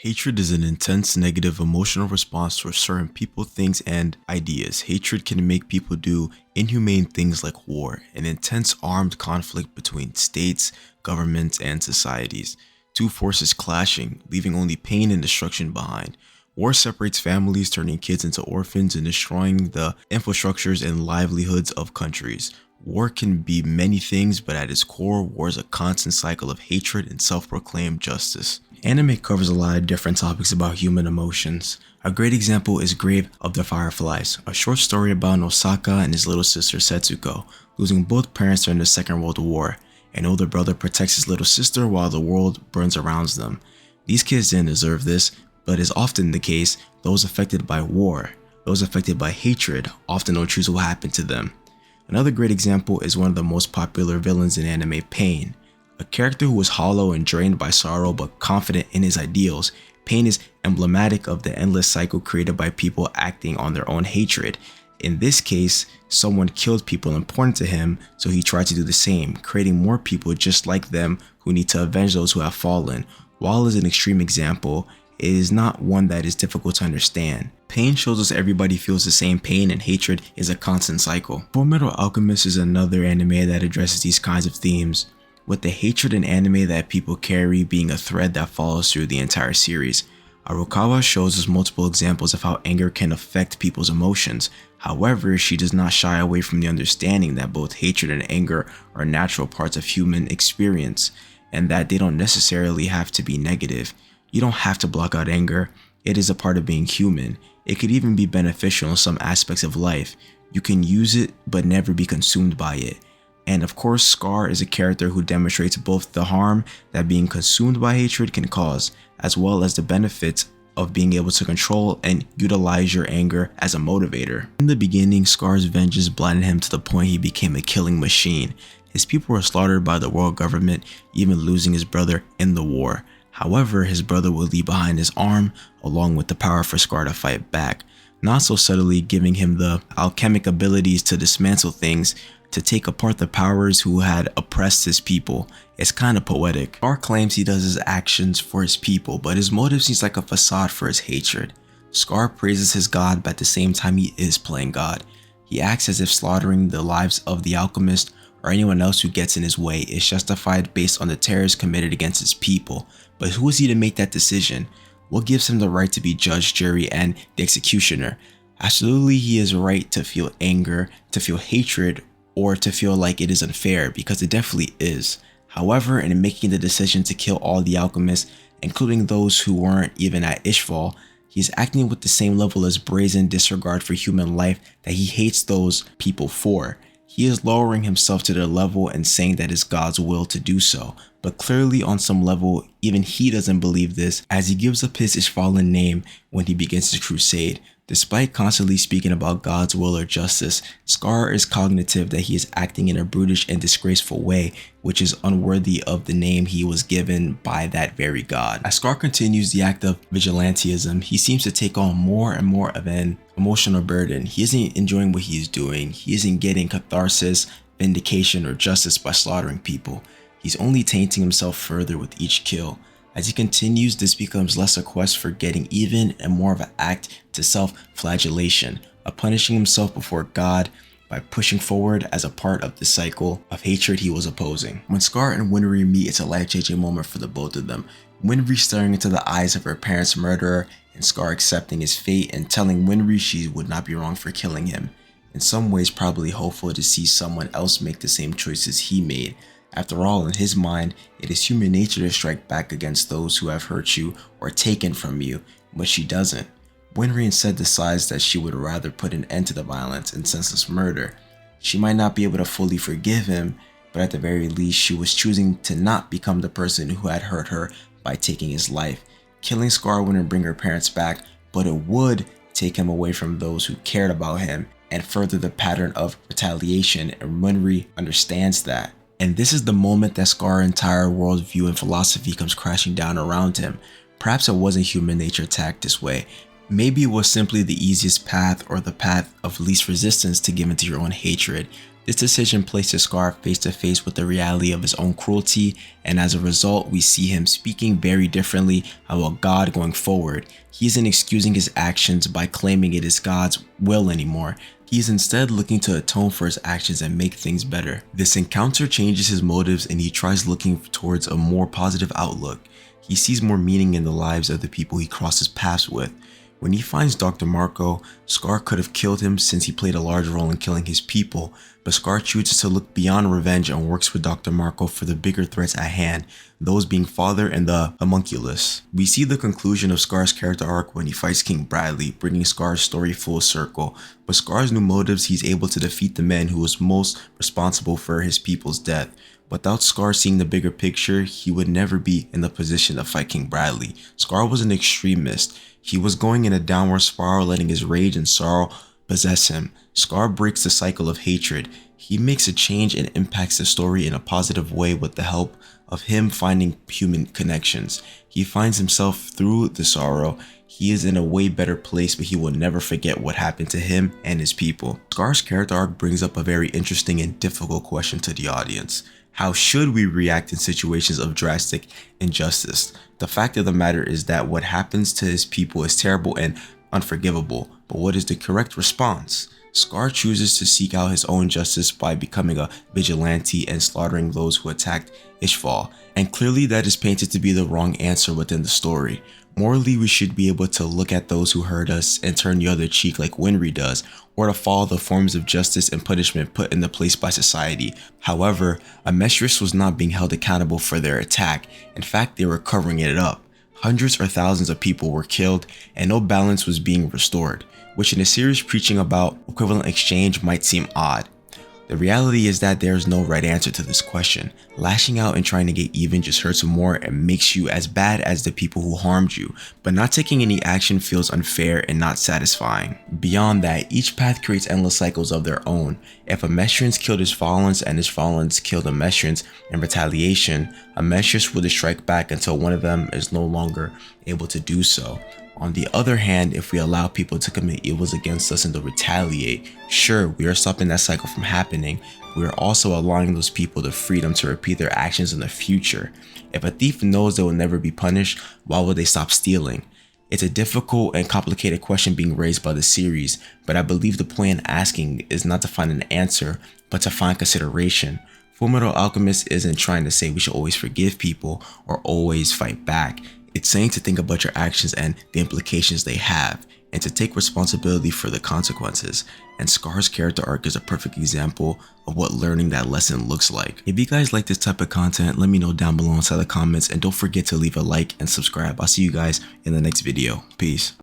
Hatred is an intense negative emotional response to certain people, things, and ideas. Hatred can make people do inhumane things like war, an intense armed conflict between states, governments, and societies. Two forces clashing, leaving only pain and destruction behind. War separates families, turning kids into orphans and destroying the infrastructures and livelihoods of countries. War can be many things, but at its core, war is a constant cycle of hatred and self-proclaimed justice. Anime covers a lot of different topics about human emotions. A great example is Grave of the Fireflies, a short story about Osaka and his little sister Setsuko, losing both parents during the Second World War. An older brother protects his little sister while the world burns around them. These kids didn't deserve this, but is often the case, those affected by war, those affected by hatred, often don't choose what happened to them. Another great example is one of the most popular villains in anime, Pain. A character who was hollow and drained by sorrow but confident in his ideals, Pain is emblematic of the endless cycle created by people acting on their own hatred. In this case, someone killed people important to him, so he tried to do the same, creating more people just like them who need to avenge those who have fallen. While it is an extreme example, it is not one that is difficult to understand. Pain shows us everybody feels the same pain, and hatred is a constant cycle. Fullmetal Alchemist is another anime that addresses these kinds of themes, with the hatred in anime that people carry being a thread that follows through the entire series. Arakawa shows us multiple examples of how anger can affect people's emotions. However, she does not shy away from the understanding that both hatred and anger are natural parts of human experience, and that they don't necessarily have to be negative. You don't have to block out anger. It is a part of being human. It could even be beneficial in some aspects of life. You can use it, but never be consumed by it. And of course, Scar is a character who demonstrates both the harm that being consumed by hatred can cause, as well as the benefits of being able to control and utilize your anger as a motivator. In the beginning, Scar's vengeance blinded him to the point he became a killing machine. His people were slaughtered by the world government, even losing his brother in the war. However, his brother would leave behind his arm, along with the power for Scar to fight back, not so subtly giving him the alchemic abilities to dismantle things, to take apart the powers who had oppressed his people. It's kinda poetic. Scar claims he does his actions for his people, but his motive seems like a facade for his hatred. Scar praises his god, but at the same time he is playing God. He acts as if slaughtering the lives of the alchemist or anyone else who gets in his way is justified based on the terrors committed against his people. But who is he to make that decision? What gives him the right to be judge, jury, and the executioner? Absolutely, he is right to feel anger, to feel hatred, or to feel like it is unfair, because it definitely is. However, in making the decision to kill all the alchemists, including those who weren't even at Ishval, he is acting with the same level as brazen disregard for human life that he hates those people for. He is lowering himself to their level and saying that it's God's will to do so, but clearly on some level, even he doesn't believe this, as he gives up his Ishvalan name when he begins his crusade. Despite constantly speaking about God's will or justice, Scar is cognitive that he is acting in a brutish and disgraceful way, which is unworthy of the name he was given by that very God. As Scar continues the act of vigilantism, he seems to take on more and more of an emotional burden. He isn't enjoying what he is doing. He isn't getting catharsis, vindication, or justice by slaughtering people. He's only tainting himself further with each kill. As he continues, this becomes less a quest for getting even and more of an act to self-flagellation, of punishing himself before God by pushing forward as a part of the cycle of hatred he was opposing. When Scar and Winry meet, it's a life-changing moment for the both of them. Winry staring into the eyes of her parents' murderer, and Scar accepting his fate and telling Winry she would not be wrong for killing him. In some ways, probably hopeful to see someone else make the same choices he made. After all, in his mind, it is human nature to strike back against those who have hurt you or taken from you, but she doesn't. Winry instead decides that she would rather put an end to the violence and senseless murder. She might not be able to fully forgive him, but at the very least, she was choosing to not become the person who had hurt her by taking his life. Killing Scar wouldn't bring her parents back, but it would take him away from those who cared about him and further the pattern of retaliation, and Winry understands that. And this is the moment that Scar's entire worldview and philosophy comes crashing down around him. Perhaps it wasn't human nature to act this way. Maybe it was simply the easiest path or the path of least resistance to give into your own hatred. This decision places Scar face to face with the reality of his own cruelty, and as a result, we see him speaking very differently about God going forward. He isn't excusing his actions by claiming it is God's will anymore. He is instead looking to atone for his actions and make things better. This encounter changes his motives, and he tries looking towards a more positive outlook. He sees more meaning in the lives of the people he crosses paths with. When he finds Dr. Marco, Scar could have killed him since he played a large role in killing his people, but Scar chooses to look beyond revenge and works with Dr. Marco for the bigger threats at hand, those being Father and the homunculus. We see the conclusion of Scar's character arc when he fights King Bradley, bringing Scar's story full circle. With Scar's new motives, he's able to defeat the man who was most responsible for his people's death. Without Scar seeing the bigger picture, he would never be in the position to fight King Bradley. Scar was an extremist. He was going in a downward spiral, letting his rage and sorrow possess him. Scar breaks the cycle of hatred. He makes a change and impacts the story in a positive way with the help of him finding human connections. He finds himself through the sorrow. He is in a way better place, but he will never forget what happened to him and his people. Scar's character arc brings up a very interesting and difficult question to the audience. How should we react in situations of drastic injustice? The fact of the matter is that what happens to his people is terrible and unforgivable, but what is the correct response? Scar chooses to seek out his own justice by becoming a vigilante and slaughtering those who attacked Ishval, and clearly that is painted to be the wrong answer within the story. Morally, we should be able to look at those who hurt us and turn the other cheek like Winry does, or to follow the forms of justice and punishment put into place by society. However, Amestris was not being held accountable for their attack. In fact, they were covering it up. Hundreds or thousands of people were killed, and no balance was being restored, which in a series preaching about equivalent exchange might seem odd. The reality is that there is no right answer to this question. Lashing out and trying to get even just hurts more and makes you as bad as the people who harmed you, but not taking any action feels unfair and not satisfying. Beyond that, each path creates endless cycles of their own. If Amestrians killed Ishvalans and Ishvalans killed Amestrians in retaliation, Amestris would strike back until one of them is no longer able to do so. On the other hand, if we allow people to commit evils against us and to retaliate, sure, we are stopping that cycle from happening. We are also allowing those people the freedom to repeat their actions in the future. If a thief knows they will never be punished, why would they stop stealing? It's a difficult and complicated question being raised by the series, but I believe the point in asking is not to find an answer, but to find consideration. Fullmetal Alchemist isn't trying to say we should always forgive people or always fight back. It's saying to think about your actions and the implications they have, and to take responsibility for the consequences. And Scar's character arc is a perfect example of what learning that lesson looks like. If you guys like this type of content, let me know down below inside the comments, and don't forget to leave a like and subscribe. I'll see you guys in the next video. Peace.